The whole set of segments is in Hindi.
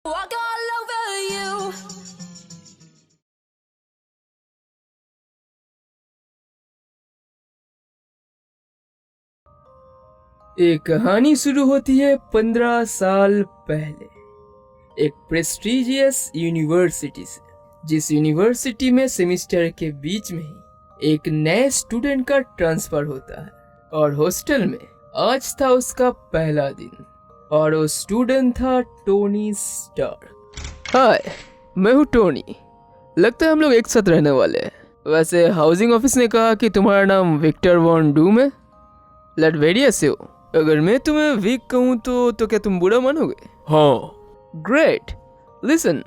Walk all over you. एक कहानी शुरू होती है 15 साल पहले एक प्रेस्टीजियस यूनिवर्सिटी से, जिस यूनिवर्सिटी में सेमेस्टर के बीच में ही एक नए स्टूडेंट का ट्रांसफर होता है और हॉस्टल में आज था उसका पहला दिन और वो स्टूडेंट था टोनी स्टार्क। हाय, मैं हूँ टोनी। लगता है हम लोग एक साथ रहने वाले हैं। वैसे हाउसिंग ऑफिस ने कहा कि तुम्हारा नाम विक्टर वॉन डूम है। लटवेरिया से हो। अगर मैं तुम्हें वीक कहूँ तो क्या तुम बुरा मानोगे? हाँ। ग्रेट। लिसन,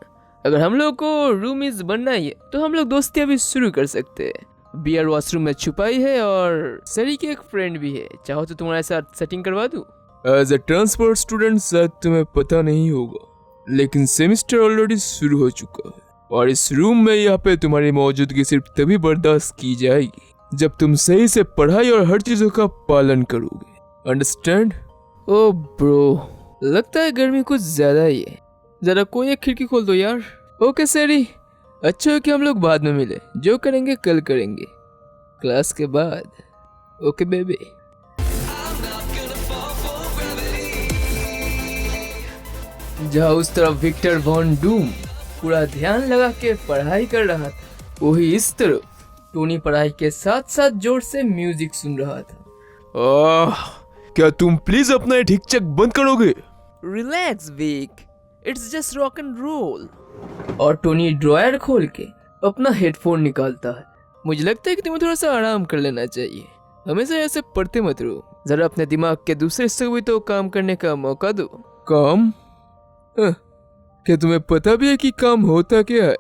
अगर हम लोग को रूमीज बनना ही है तो हम लोग दोस्ती अभी शुरू कर सकते हैं। बियर वॉशरूम में छुपाई है और सरी की एक फ्रेंड भी है। चाहो तो तुम्हारे साथ सेटिंग करवा दूँ। एज ए ट्रांसफर स्टूडेंट शायद तुम्हें पता नहीं होगा, लेकिन सेमेस्टर ऑलरेडी शुरू हो चुका है और इस रूम में यहाँ पे तुम्हारी मौजूदगी सिर्फ तभी बर्दाश्त की जाएगी जब तुम सही से पढ़ाई और हर चीजों का पालन करोगे। अंडरस्टैंड? ओ ब्रो, लगता है गर्मी कुछ ज्यादा ही है। जरा कोई एक खिड़की खोल दो यार। ओके सरी, अच्छा है कि हम लोग बाद में मिले। जो करेंगे कल करेंगे, क्लास के बाद। Okay baby. जहाँ उस तरफ विक्टर वॉन डूम पूरा ध्यान लगा के पढ़ाई कर रहा था, वही इस तरफ टोनी पढ़ाई के साथ साथ जोर से म्यूजिक सुन रहा था। क्या तुम प्लीज अपना ये ठीक चक बंद करोगे? Relax Vic, it's just rock and roll. और टोनी ड्रॉयर खोल के अपना हेडफोन निकालता है। मुझे लगता है कि तुम्हें थोड़ा सा आराम कर लेना चाहिए। हमेशा ऐसे पढ़ते मत रहो। जरा अपने दिमाग के दूसरे हिस्से को भी तो काम करने का मौका दो। काम? क्या तुम्हें पता भी है कि काम होता क्या है?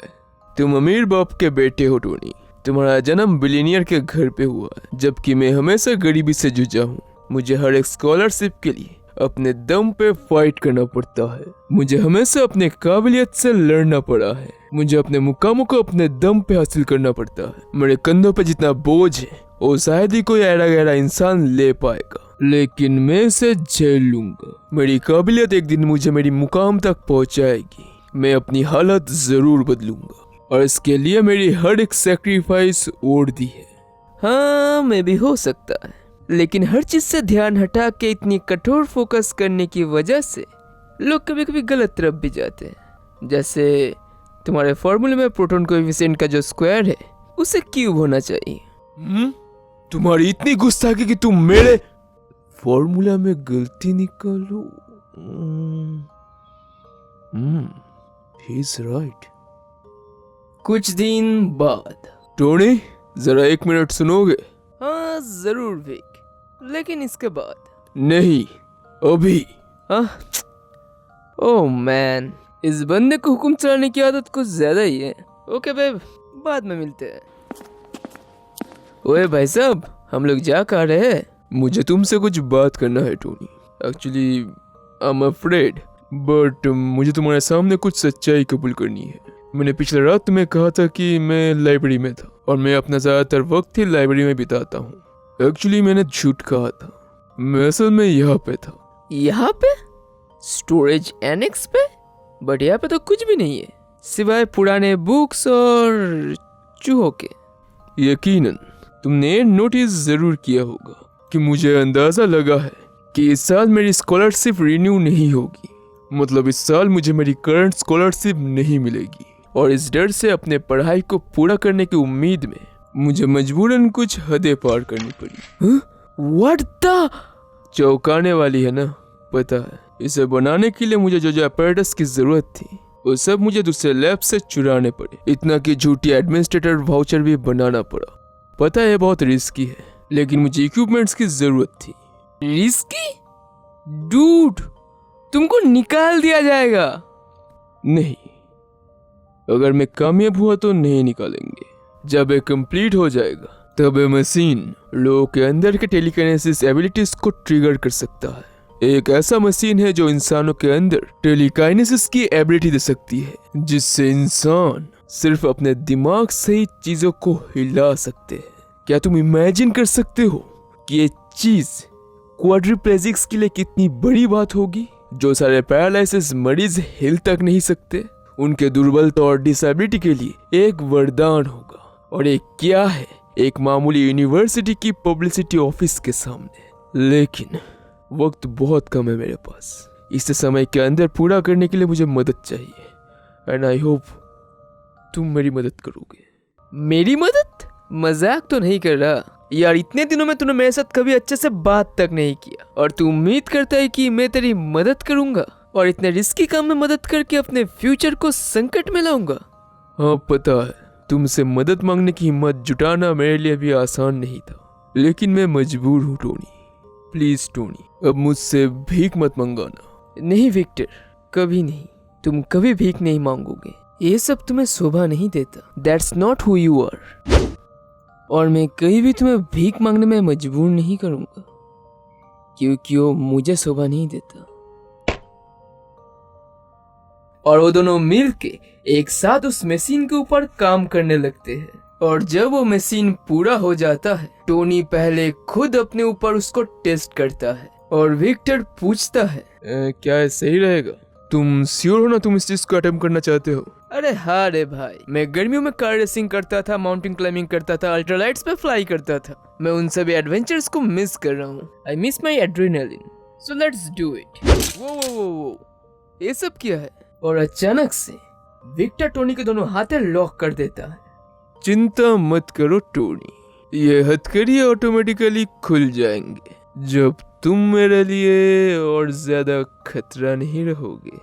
तुम अमीर बाप के बेटे हो टोनी। तुम्हारा जन्म बिलियनियर के घर पे हुआ है, जबकि मैं हमेशा गरीबी से जूझा हूँ। मुझे हर एक स्कॉलरशिप के लिए अपने दम पे फाइट करना पड़ता है। मुझे हमेशा अपने काबिलियत से लड़ना पड़ा है। मुझे अपने मुकामों को अपने दम पे हासिल करना पड़ता है। मेरे कंधों पे जितना बोझ है वो शायद ही कोई ऐरा गहरा इंसान ले पाएगा, लेकिन मैं इसे झेल लूंगा। मेरी काबिलियत एक दिन मुझे मेरी मुकाम तक पहुंचाएगी। मैं अपनी हालत जरूर बदलूंगा और इसके लिए मेरी हर एक सैक्रिफाइस ओढ़ दी है। हाँ, मैं भी हो सकता है, लेकिन हर चीज से ध्यान हटा के इतनी कठोर फोकस करने की वजह से लोग कभी कभी गलत तरफ भी जाते हैं। जैसे तुम्हारे फॉर्मूले में प्रोटॉन कोएफिशिएंट का जो स्क्वायर है उसे क्यूब होना चाहिए। तुम्हारी इतनी गुस्ताखी कि तुम मेरे फॉर्मूला में गलती निकालो। He is right. कुछ दिन बाद। टोनी, जरा 1 मिनट सुनोगे? हाँ जरूर विक, लेकिन इसके बाद नहीं, अभी। ओह मैन, इस बंदे को हुक्म चलाने की आदत कुछ ज्यादा ही है। ओके बेब, बाद में मिलते हैं। ओए भाई साहब, हम लोग जा कहाँ रहे हैं? मुझे तुमसे कुछ बात करना है Tony. Actually I am afraid, but मुझे तुम्हारे सामने कुछ सच्चाई कबूल करनी है। मैंने पिछले रात तुम्हें कहा था कि मैं लाइब्रेरी में था और मैं अपना ज्यादातर वक्त ही लाइब्रेरी में बिताता हूँ। एक्चुअली मैंने झूठ कहा था। मैं असल में यहाँ पे था। यहाँ पे? स्टोरेज एनेक्स पे? बट यहाँ पे तो कुछ भी नहीं है सिवाय पुराने बुक्स और चूहों के। यकीनन तुमने नोटिस जरूर किया होगा कि मुझे अंदाजा लगा है कि इस साल मेरी स्कॉलरशिप रिन्यू नहीं होगी। मतलब इस साल मुझे मेरी करंट स्कॉलरशिप नहीं मिलेगी और इस डर से अपने पढ़ाई को पूरा करने की उम्मीद में मुझे मजबूरन कुछ हदें पार करनी पड़ी। What the? चौंकाने वाली है ना? पता है, इसे बनाने के लिए मुझे जो अपैरेटस की जरूरत थी वो सब मुझे दूसरे लैब से चुराने पड़े। इतना कि झूठी एडमिनिस्ट्रेटर वाउचर भी बनाना पड़ा। पता है बहुत रिस्की है, लेकिन मुझे इक्विपमेंट्स की जरूरत थी। रिस्की? डूड, तुमको निकाल दिया जाएगा। नहीं, अगर मैं कामयाब हुआ तो नहीं निकालेंगे। जब ये कंप्लीट हो जाएगा तब ये मशीन लोगों के अंदर के टेलीकाइनेसिस एबिलिटीज को ट्रिगर कर सकता है। एक ऐसा मशीन है जो इंसानों के अंदर टेलीकाइनेसिस की एबिलिटी दे सकती है, जिससे इंसान सिर्फ अपने दिमाग से ही चीजों को हिला सकते हैं। क्या तुम इमेजिन कर सकते हो कि ये चीज क्वाड्रिप्लेजिक्स के लिए कितनी बड़ी बात होगी? जो सारे पैरालिसिस मरीज हिल तक नहीं सकते, उनके दुर्बलता और डिसेबिलिटी के लिए एक वरदान होगा। और ये क्या है? एक मामूली यूनिवर्सिटी की पब्लिसिटी ऑफिस के सामने। लेकिन वक्त बहुत कम है मेरे पास। इस समय के अंदर पूरा करने के लिए मुझे मदद चाहिए। एंड आई होप तुम मेरी मदद करोगे। मेरी मदद? मजाक तो नहीं कर रहा यार। इतने दिनों में तूने मेरे साथ कभी अच्छे से बात तक नहीं किया और तू उम्मीद करता है कि मैं तेरी मदद करूंगा और इतने रिस्की काम में मदद करके अपने फ्यूचर को संकट में लाऊंगा। हाँ पता है, तुमसे मदद मांगने की हिम्मत जुटाना मेरे लिए भी आसान नहीं था, लेकिन मैं मजबूर हूँ टोनी। प्लीज टोनी, अब मुझसे भीख मत मंगाना। नहीं विक्टर, कभी नहीं। तुम कभी भीख नहीं मांगोगे। ये सब तुम्हें शोभा नहीं देता। That's not who you are. और मैं कहीं भी तुम्हें भीख मांगने में मजबूर नहीं करूंगा, क्योंकि वो मुझे शोभा नहीं देता। और वो दोनों मिलके एक साथ उस मशीन के ऊपर काम करने लगते हैं। और जब वो मशीन पूरा हो जाता है, टोनी पहले खुद अपने ऊपर उसको टेस्ट करता है और विक्टर पूछता है क्या ये सही रहेगा? तुम श्योर हो ना तुम इस चीज को अटेम्प्ट करना चाहते हो? अरे हाँ रे भाई, मैं गर्मियों में कार रेसिंग करता था, माउंटेन क्लाइंबिंग करता था, अल्ट्रालाइट्स पे फ्लाई करता था। मैं उन सभी एडवेंचर्स को मिस कर रहा हूँ। I miss my adrenaline, so let's do it. वो ये सब क्या है? और अचानक से विक्टर टोनी के दोनों हाथे लॉक कर देता है। चिंता मत करो टोनी, ये हथकड़ी ऑटोमेटिकली खुल जाएंगे जब तुम मेरे लिए और ज्यादा खतरा नहीं रहोगे।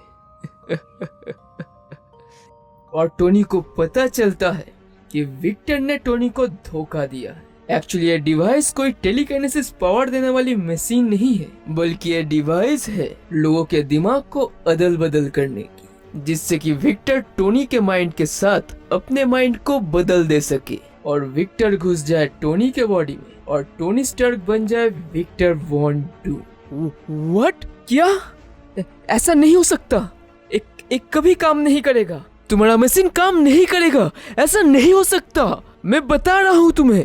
और टोनी को पता चलता है कि विक्टर ने टोनी को धोखा दिया है। एक्चुअली ये डिवाइस कोई टेलीकाइनेसिस पावर देने वाली मशीन नहीं है, बल्कि ये डिवाइस है लोगों के दिमाग को अदल बदल करने की, जिससे कि विक्टर टोनी के माइंड के साथ अपने माइंड को बदल दे सके और विक्टर घुस जाए टोनी के बॉडी में और टोनी स्टार्क बन जाए विक्टर वॉन डूम। व्हाट? क्या? ऐसा नहीं हो सकता। एक कभी काम नहीं करेगा। तुम्हारा मशीन काम नहीं करेगा। ऐसा नहीं हो सकता, मैं बता रहा हूँ तुम्हें।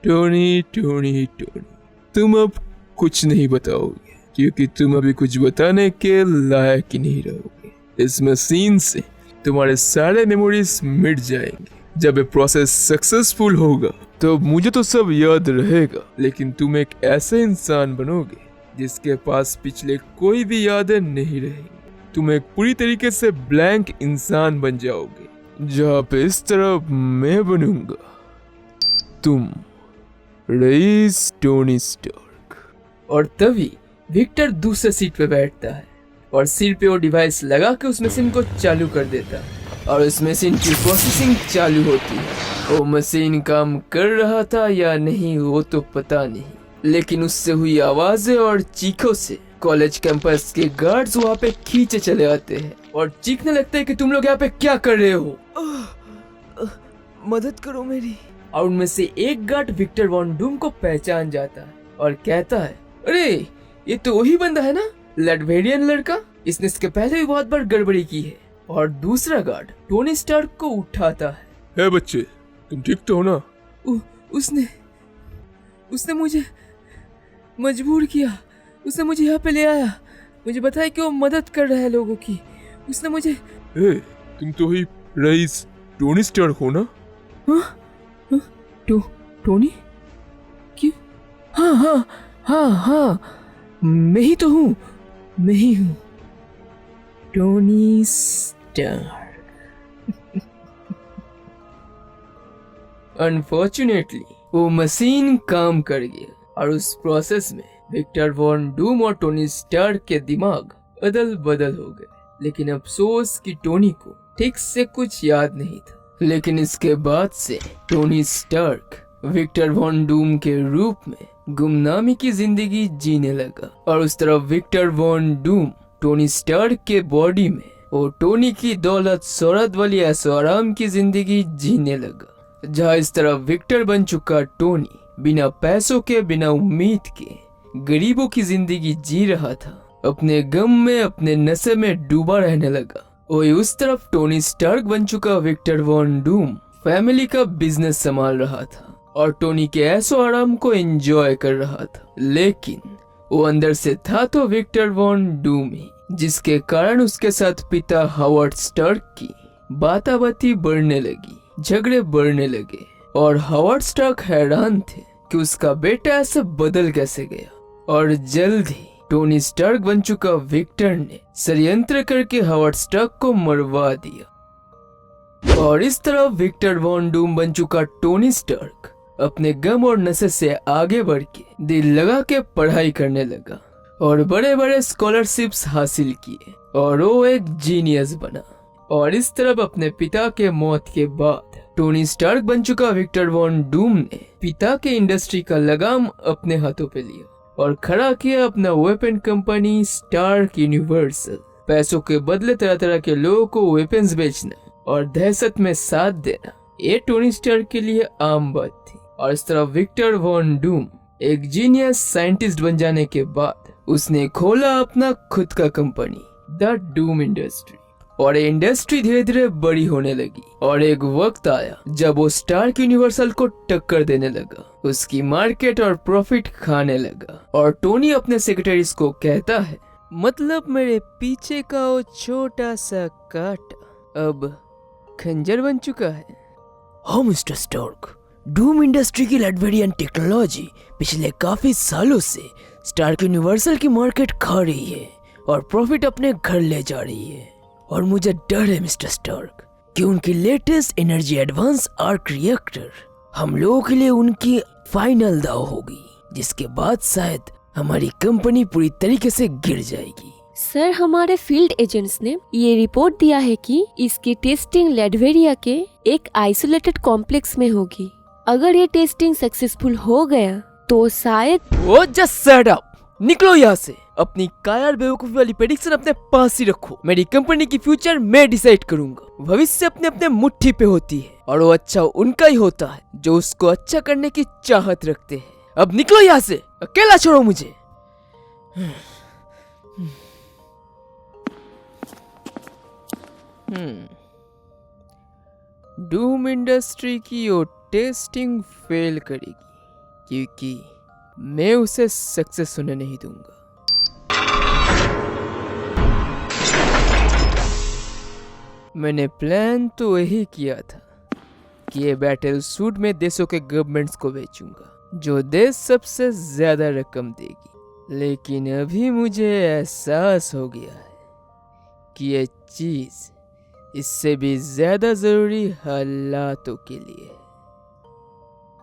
टोनी टोनी टोनी, तुम अब कुछ नहीं बताओगे, क्योंकि तुम अभी कुछ बताने के लायक ही नहीं रहोगे। इस मशीन से तुम्हारे सारे मेमोरीज मिट जाएंगे। जब ये प्रोसेस सक्सेसफुल होगा तो मुझे तो सब याद रहेगा, लेकिन तुम एक ऐसे इंसान बनोगे जिसके पास पिछले कोई भी यादें नहीं रहेंगी। तुम एक पूरी तरीके से ब्लैंक इंसान बन जाओगे, जहाँ पे इस तरह मैं बनूंगा। तुम रईस टोनी स्टार्क। और तभी विक्टर दूसरे सीट पे बैठता है और सिर पे वो डिवाइस लगा के उस मशीन को चालू कर देता है और उस मशीन की प्रोसेसिंग चालू होती है। वो मशीन काम कर रहा था या नहीं वो तो पता नहीं, लेकिन उससे हुई आवाजें और चीखों से कॉलेज कैंपस के गार्ड्स वहाँ पे खींचे चले आते हैं और चीखने लगते हैं कि तुम लोग यहाँ पे क्या कर रहे हो, मदद करो मेरी। और उनमें से एक गार्ड विक्टर वॉन डूम को पहचान जाता है और कहता है, अरे ये तो वही बंदा है ना, लैटवेरियन लड़का, इसने इसके पहले भी बहुत बार गड़बड़ी की है। और दूसरा गार्ड टोनी स्टार्क को उठाता है। हे बच्चे, तुम ठीक तो हो ना? उसने मुझे मजबूर किया, उसने मुझे यहाँ पे ले आया, मुझे बताया कि वो मदद कर रहा है लोगों की। उसने मुझे तुम तो ही रईस टोनी स्टार्क हो ना? टोनी? क्यों? हाँ, मैं ही तो हूँ, मैं ही हूँ, टोनी स्टार्क। अनफॉर्चुनेटली वो मशीन काम कर गया और उस प्रोसेस में विक्टर वॉन डूम और टोनी स्टार्क के दिमाग अदल बदल हो गए। लेकिन अफसोस कि टोनी को ठीक से कुछ याद नहीं था। लेकिन इसके बाद से Tony Stark Victor von Doom के रूप में गुमनामी की जिंदगी जीने लगा और उस तरफ Victor von Doom Tony Stark के बॉडी में और टोनी की दौलत शोहरत वाली ऐशो आराम की जिंदगी जीने लगा। जहाँ इस तरफ विक्टर बन चुका टोनी बिना पैसों के, बिना उम्मीद के गरीबों की जिंदगी जी रहा था, अपने गम में, अपने नशे में डूबा रहने लगा। और उस तरफ टोनी स्टार्क बन चुका विक्टर वॉन डूम फैमिली का बिजनेस संभाल रहा था और टोनी के ऐशो आराम को एंजॉय कर रहा था। लेकिन वो अंदर से था तो विक्टर वॉन डूम ही, जिसके कारण उसके साथ पिता हावर्ड स्टार्क की बाताबाती बढ़ने लगी, झगड़े बढ़ने लगे और हावर्ड स्टार्क हैरान थे कि उसका बेटा ऐसे बदल कैसे गया। और जल्द ही टोनी स्टार्क बन चुका विक्टर ने षड्यंत्र करके हावर्ड स्टार्क को मरवा दिया और इस तरह विक्टर वॉन डूम बन चुका टोनी स्टार्क अपने गम और नशे से आगे बढ़ के दिल लगा के पढ़ाई करने लगा और बड़े बड़े स्कॉलरशिप्स हासिल किए और वो एक जीनियस बना। और इस तरह अपने पिता के मौत के बाद टोनी स्टार्क बन चुका विक्टर वॉन डूम ने पिता के इंडस्ट्री का लगाम अपने हाथों पे लिया और खड़ा किया अपना वेपन कंपनी स्टार्क यूनिवर्सल। पैसों के बदले तरह तरह के लोगों को वेपन्स बेचना और दहशत में साथ देना, ये टोनी स्टार्क के लिए आम बात थी। और इस तरह विक्टर वॉन डूम एक जीनियस साइंटिस्ट बन जाने के बाद उसने खोला अपना खुद का कंपनी द डूम इंडस्ट्री और ये इंडस्ट्री धीरे धीरे बड़ी होने लगी और एक वक्त आया जब वो स्टार्क यूनिवर्सल को टक्कर देने लगा, उसकी मार्केट और प्रॉफिट खाने लगा। और टोनी अपने सेक्रेटरीज को कहता है, मतलब मेरे पीछे का वो छोटा सा कांटा अब खंजर बन चुका है। हाँ मिस्टर स्टार्क, डूम इंडस्ट्री की लैडवेरियन टेक्नोलॉजी पिछले काफी सालों से स्टार्क यूनिवर्सल की मार्केट खा रही है और प्रॉफिट अपने घर ले जा रही है। और मुझे डर है मिस्टर स्टार्क कि उनकी latest energy advance arc reactor हम लोगों के लिए उनकी फाइनल दाव होगी, जिसके बाद शायद हमारी कंपनी पूरी तरीके से गिर जाएगी। सर, हमारे फील्ड एजेंट्स ने ये रिपोर्ट दिया है कि इसकी टेस्टिंग लैडवेरिया के एक आइसोलेटेड कॉम्प्लेक्स में होगी। अगर ये टेस्टिंग सक्सेसफुल हो गया तो शायद वो जस्ट शट अप, निकलो यहाँ से। अपनी कायर बेवकूफी वाली प्रेडिक्शन अपने पास ही रखो। मेरी कंपनी की फ्यूचर मैं डिसाइड करूंगा। भविष्य अपने अपने मुट्ठी पे होती है और वो अच्छा उनका ही होता है जो उसको अच्छा करने की चाहत रखते हैं। अब निकलो यहाँ से, अकेला छोड़ो मुझे। डूम इंडस्ट्री की वो टेस्टिंग फेल करेगी क्योंकि मैं उसे सक्सेस होने नहीं दूंगा। मैंने प्लान तो यही किया था कि ये बैटल सूट में देशों के गवर्नमेंट्स को बेचूंगा, जो देश सबसे ज्यादा रकम देगी। लेकिन अभी मुझे एहसास हो गया है कि ये चीज इससे भी ज्यादा जरूरी हालातों के लिए है।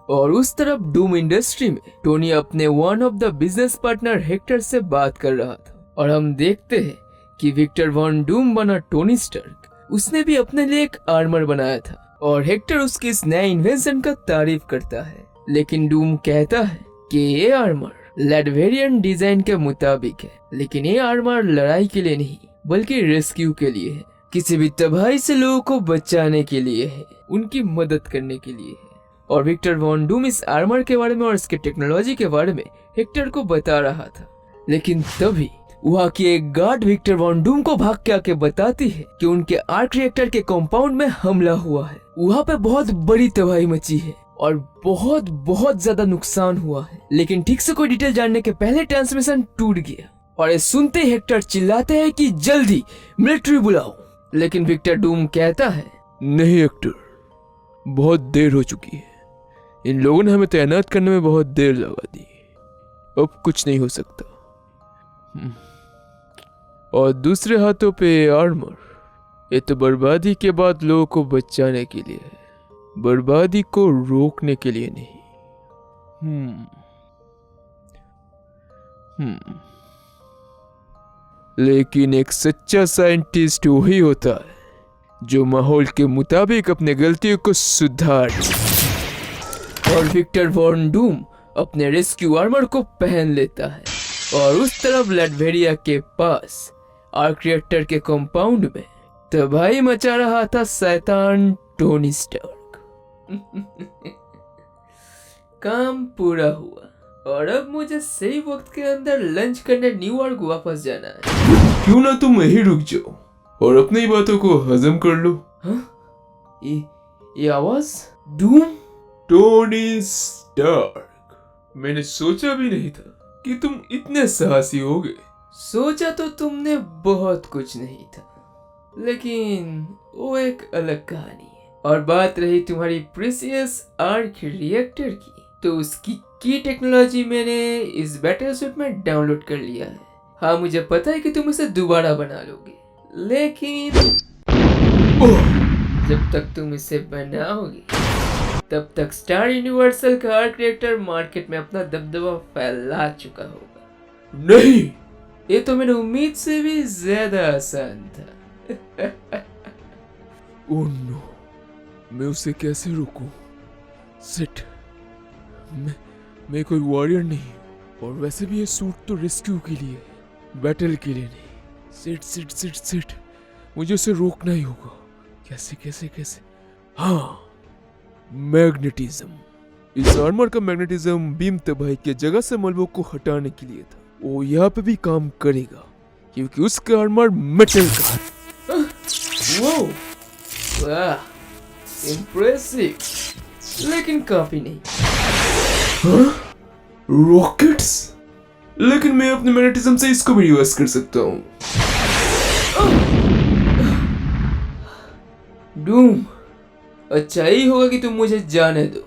और उस तरफ डूम इंडस्ट्री में टोनी अपने one of the business partner Hector से बात कर रहा था और हम देखते हैं कि विक्टर वॉन डूम बना टोनी स्टार्क उसने भी अपने लिए एक आर्मर बनाया था और हेक्टर उसके इस नए इन्वेंशन का तारीफ करता है। लेकिन डूम कहता है कि ये आर्मर लैडवेरियन डिजाइन के मुताबिक है, लेकिन ये आर्मर लड़ाई के लिए नहीं बल्कि रेस्क्यू के लिए है, किसी भी तबाही से लोगों को बचाने के लिए है, उनकी मदद करने के लिए है। और विक्टर वॉन डूम इस आर्मर के बारे में और इसके टेक्नोलॉजी के बारे में हेक्टर को बता रहा था। लेकिन तभी वहाँ की एक गार्ड विक्टर वॉन डूम को भाग के आके बताती है कि उनके आर्क रिएक्टर के कंपाउंड में हमला हुआ है। वहाँ पे बहुत बड़ी तबाही मची है और बहुत बहुत ज्यादा नुकसान हुआ है, लेकिन ठीक से कोई डिटेल जानने के पहले ट्रांसमिशन टूट गया। और ये सुनते ही हेक्टर चिल्लाते हैं कि जल्दी मिलिट्री बुलाओ। लेकिन विक्टर डूम कहता है, नहीं हेक्टर, बहुत देर हो चुकी है। इन लोगों ने हमें तैनात करने में बहुत देर लगा दी, अब कुछ नहीं हो सकता। और दूसरे हाथों पे आर्मर, ये तो बर्बादी के बाद लोगों को बचाने के लिए है, बर्बादी को रोकने के लिए नहीं। लेकिन एक सच्चा साइंटिस्ट वही होता है जो माहौल के मुताबिक अपने गलतियों को सुधार। और विक्टर वॉन डूम अपने रेस्क्यू आर्मर को पहन लेता है और उस तरफ लैडवेरिया के पास आर्क रिएक्टर के कंपाउंड में तबाही मचा रहा था शैतान टोनी स्टार्क। काम पूरा हुआ और अब मुझे सही वक्त के अंदर लंच करने न्यूयॉर्क वापस जाना है। क्यों ना तुम यहीं रुक जाओ और अपनी बातों को हजम कर लो। हाँ? ये आवाज डूम? टोनी स्टार्क, मैंने सोचा भी नहीं था कि तुम इतने साहसी होगे। सोचा तो तुमने बहुत कुछ नहीं था, लेकिन वो एक अलग कहानी है। और बात रही तुम्हारी प्रीसियस आर्क रिएक्टर की, तो उसकी की टेक्नोलॉजी मैंने इस बैटल सूट में डाउनलोड कर लिया है। हाँ, मुझे पता है कि तुम इसे दोबारा बना लोगे, लेकिन जब तक तुम इसे बनाओगे तब तक स्टार यूनिवर्सल का आर्क रिएक्टर मार्केट में अपना दबदबा फैला चुका होगा। नहीं, ये तो मेरी उम्मीद से भी ज्यादा आसान था। ओह नो, मैं उसे कैसे रोकूं? सिट, मैं कोई वॉरियर नहीं, और वैसे भी ये सूट तो रेस्क्यू के लिए है, बैटल के लिए नहीं। सिट सिट सिट सिट, मुझे उसे रोकना ही होगा। कैसे कैसे कैसे? हाँ, मैग्नेटिज्म। इस आर्मर का मैग्नेटिज्म बीम तबाही की जगह से मलबों को हटाने के लिए था। वो यहाँ पे भी काम करेगा क्योंकि उसका आर्मर मेटल का है। वो वाह, इम्प्रेसिव, लेकिन काफी नहीं। रॉकेट्स? लेकिन मैं अपने मैग्नेटिज्म से इसको भी यूज कर सकता हूँ। डूम, अच्छा ही होगा कि तुम मुझे जाने दो,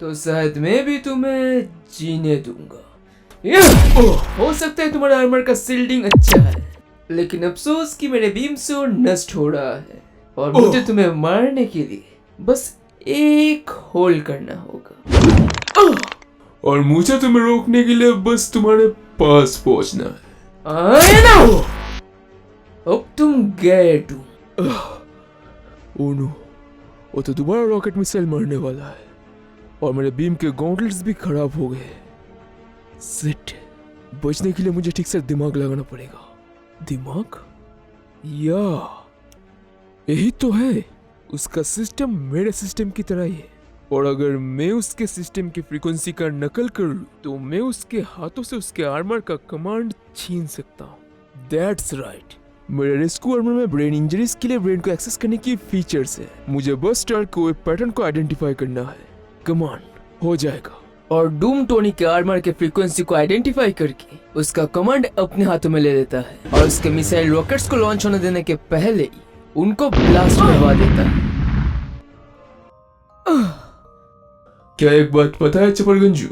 तो शायद मैं भी तुम्हें जीने दूंगा। हो सकता है तुम्हारा आर्मर का सील्डिंग अच्छा है, लेकिन अफसोस कि मेरे बीम से वो नष्ट हो रहा है, और मुझे तुम्हें मारने के लिए बस एक होल करना होगा। और मुझे तुम्हें रोकने के लिए बस तुम्हारे पास पहुंचना है। आए ना हो, अब तुम गए डूम। ओह नो, वो तो दोबारा रॉकेट मिसाइल मारने वाला है, और मेरे बीम के गॉन्टलेट्स भी खराब हो गए। सिट, बचने के लिए मुझे ठीक से दिमाग लगाना पड़ेगा। दिमाग? या यही तो है, उसका सिस्टम मेरे सिस्टम की तरह ही है, और अगर मैं उसके सिस्टम की फ्रीक्वेंसी का नकल कर लूं तो मैं उसके हाथों से उसके आर्मर का कमांड छीन सकता हूँ। दैट्स राइट, मेरे रेस्क्यू आर्मर में ब्रेन इंजरीज के लिए ब्रेन को एक्सेस करने की फीचर्स है। मुझे बस स्टार्ट को एक पैटर्न को आइडेंटिफाई करना है। कमांड हो जाएगा। और डूम टोनी के आर्मर के फ्रीक्वेंसी को आइडेंटिफाई करके उसका कमांड अपने हाथों में ले लेता है, और उसके मिसाइल रॉकेट्स को लॉन्च होने देने के पहले ही उनको ब्लास्ट करवा देता है। क्या एक बात पता है चपरगंजू,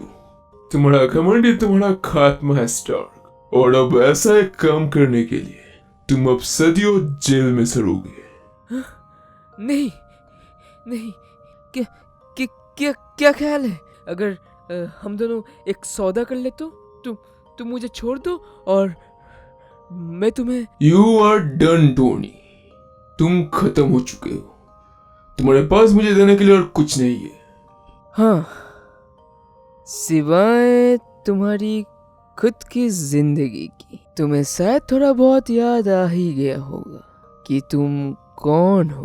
तुम्हारा कमांड ही तुम्हारा खात्मा है स्टार्क, और अब ऐसा एक काम करने के लिए तुम अब सदियों जेल में सड़ोगे। नहीं नहीं, क्या क्या क्या क्या ख्याल है अगर हम दोनों एक सौदा कर ले तो? तुम मुझे छोड़ दो और मैं तुम्हें। यू आर डन टोनी, तुम खत्म हो चुके हो। तुम्हारे पास मुझे देने के लिए और कुछ नहीं है। हाँ, सिवाय तुम्हारी खुद की जिंदगी की। तुम्हें शायद थोड़ा बहुत याद आ ही गया होगा कि तुम कौन हो।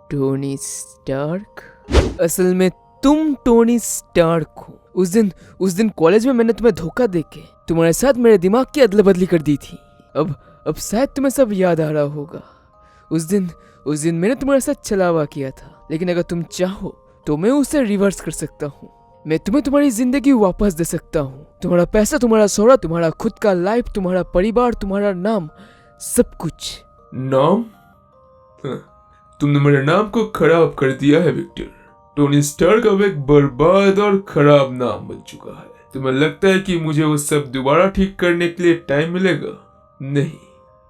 Tony Stark. असल में तुम टोनी स्टार्क हो। उस दिन कॉलेज में मैंने तुम्हें धोखा देके तुम्हारे साथ मेरे दिमाग की अदला बदली कर दी थी। अब शायद तुम्हें सब याद आ रहा होगा। उस दिन मैंने तुम्हारे साथ छलावा किया था, लेकिन अगर तुम चाहो तो मैं उसे रिवर्स कर सकता हूँ। मैं तुम्हें तुम्हारी जिंदगी वापस दे सकता हूँ। तुम्हारा पैसा, तुम्हारा शोहरत, तुम्हारा खुद का लाइफ, तुम्हारा परिवार, तुम्हारा नाम, सब कुछ। नाम? तुमने मेरे नाम को खराब कर दिया है विक्टर। टोनी स्टार्क अब एक बर्बाद और खराब नाम बन चुका है। तुम्हें लगता है कि मुझे वो सब दोबारा ठीक करने के लिए टाइम मिलेगा? नहीं,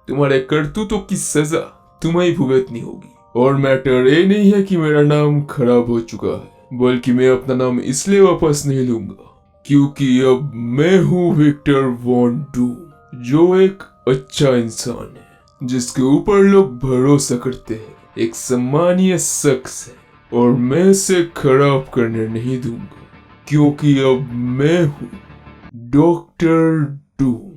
तुम्हारे करतूतों की सजा तुम्हें ही भुगतनी होगी। और मैटर ये नहीं है कि मेरा नाम खराब हो चुका है, बल्कि मैं अपना नाम इसलिए वापस नहीं लूंगा क्योंकि अब मैं हूँ विक्टर वॉन डूम, जो एक अच्छा इंसान है जिसके ऊपर लोग भरोसा करते हैं, एक सम्मानीय शख्स है। और मैं इसे खराब करने नहीं दूंगा क्योंकि अब मैं हूँ डॉक्टर डूम।